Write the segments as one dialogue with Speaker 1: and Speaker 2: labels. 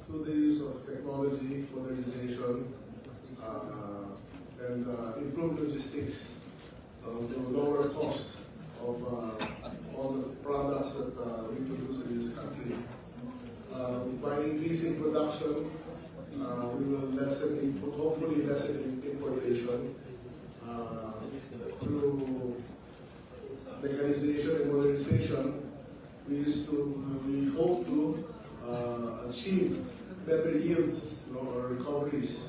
Speaker 1: through the use of technology, modernization, and improved logistics to lower costs of all the products that we produce in this country. By increasing production, we will hopefully lessen importation through mechanization and modernization. We hope to achieve better yields, or recoveries,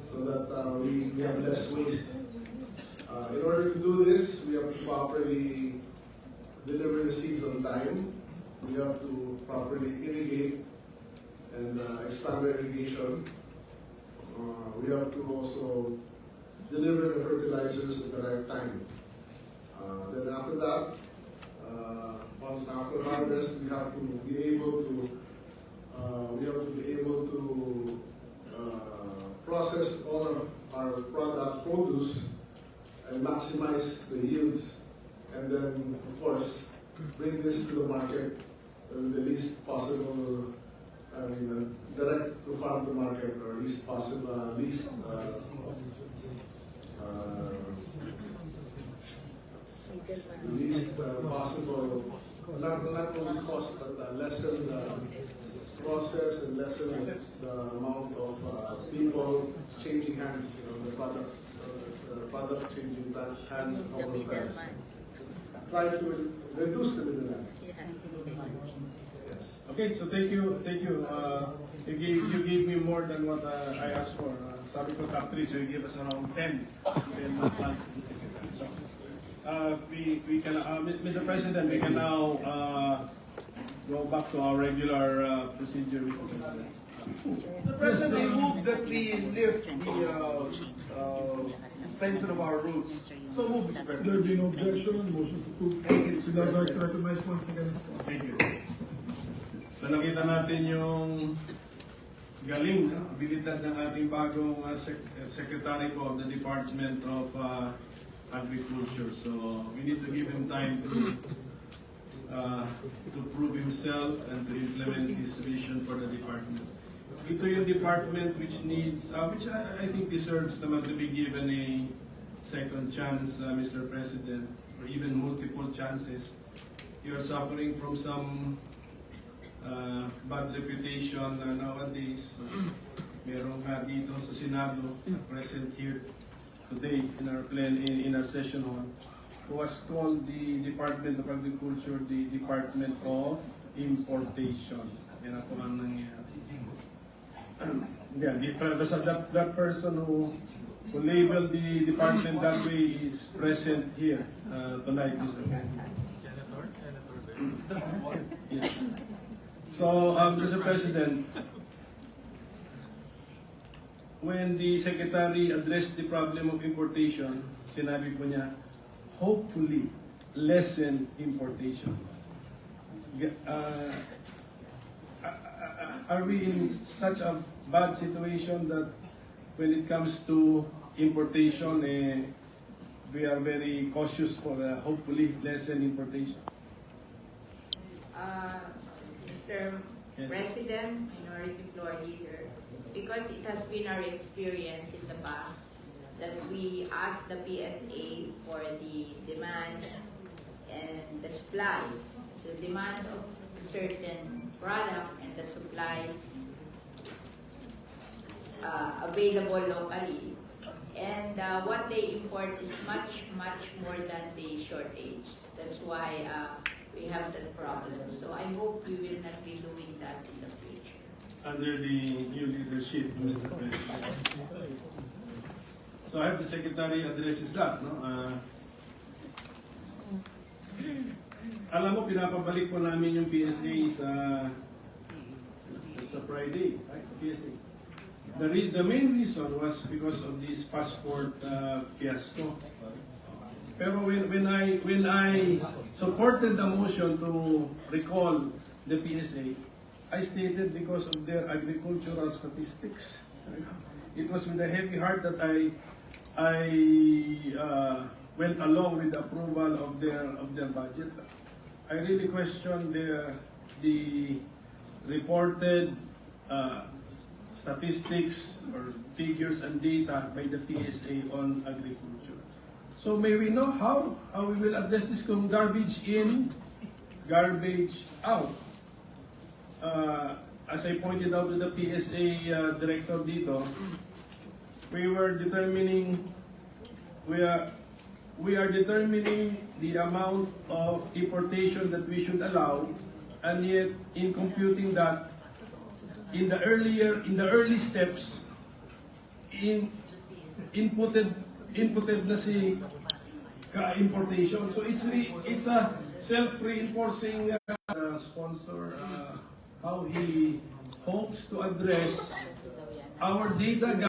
Speaker 1: so that we have less waste. In order to do this, we have to properly deliver the seeds on time. We have to properly irrigate and expand our irrigation. We have to also deliver the fertilizers at the right time. Then after that, once after harvest, we have to be able to process all of our produce and maximize the yields, and then of course bring this to the market with the least possible, direct to farm to market, or least possible, possible, not only cost, but lessen the process and lessen the amount of people changing hands, the product changing hands all the time. Try to reduce the middleman. Yes.
Speaker 2: Okay, so thank you. You gave me more than what I asked for. Sabi ko top 3, so you gave us around 10 plans. So, we can, Mr. President, we can now go back to our regular procedure, Mr. President.
Speaker 3: Mr. President, I move that we lift the suspension of our rules. So move, Mr. President.
Speaker 4: There be no objection, motion is approved.
Speaker 3: Thank you, Mr.
Speaker 4: Should I like to
Speaker 3: President.
Speaker 4: recognize once again as well?
Speaker 2: Thank you. So nakita natin yung galing, abilidad ng ating bagong Secretary of the Department of Agriculture. So we need to give him time to prove himself and to implement his vision for the department. Ito yung department which needs, which I think deserves naman to be given a second chance, Mr. President, or even multiple chances. You are suffering from some bad reputation nowadays. Merong nga dito sa Senado, present here today in our session hall, who was called the Department of Agriculture the Department of Importation. Yan ako ang nangyari. That person who labeled the department that way is present here tonight, Mr. President. Yes. So, Mr. President, when the Secretary addressed the problem of importation, sinabi po niya, hopefully, lessen importation. Are we in such a bad situation that when it comes to importation, we are very cautious for hopefully lessen importation?
Speaker 5: Mr.
Speaker 2: Yes.
Speaker 5: President, Minority Floor Leader, because it has been our experience in the past that we ask the PSA for the demand and the supply, the demand of a certain product and the supply available locally. And what they import is much, much more than the shortage. That's why we have that problem. So I hope we will not be doing that in the future.
Speaker 2: Under the new leadership, Mr. President. So I have the Secretary addresses that, no? Alam mo, pinapabalik po namin yung PSA sa Friday, right? PSA. The main reason was because of this passport fiasco. Pero when I supported the motion to recall the PSA, I stated because of their agricultural statistics. It was with a heavy heart that I went along with the approval of their budget. I really question the reported statistics or figures and data by the PSA on agriculture. So may we know how we will address this kung garbage in, garbage out. As I pointed out to the PSA director dito, we are determining the amount of importation that we should allow, and yet in computing that in the early steps inputted na si importation. So it's a self-reinforcing sponsor how he hopes to address our data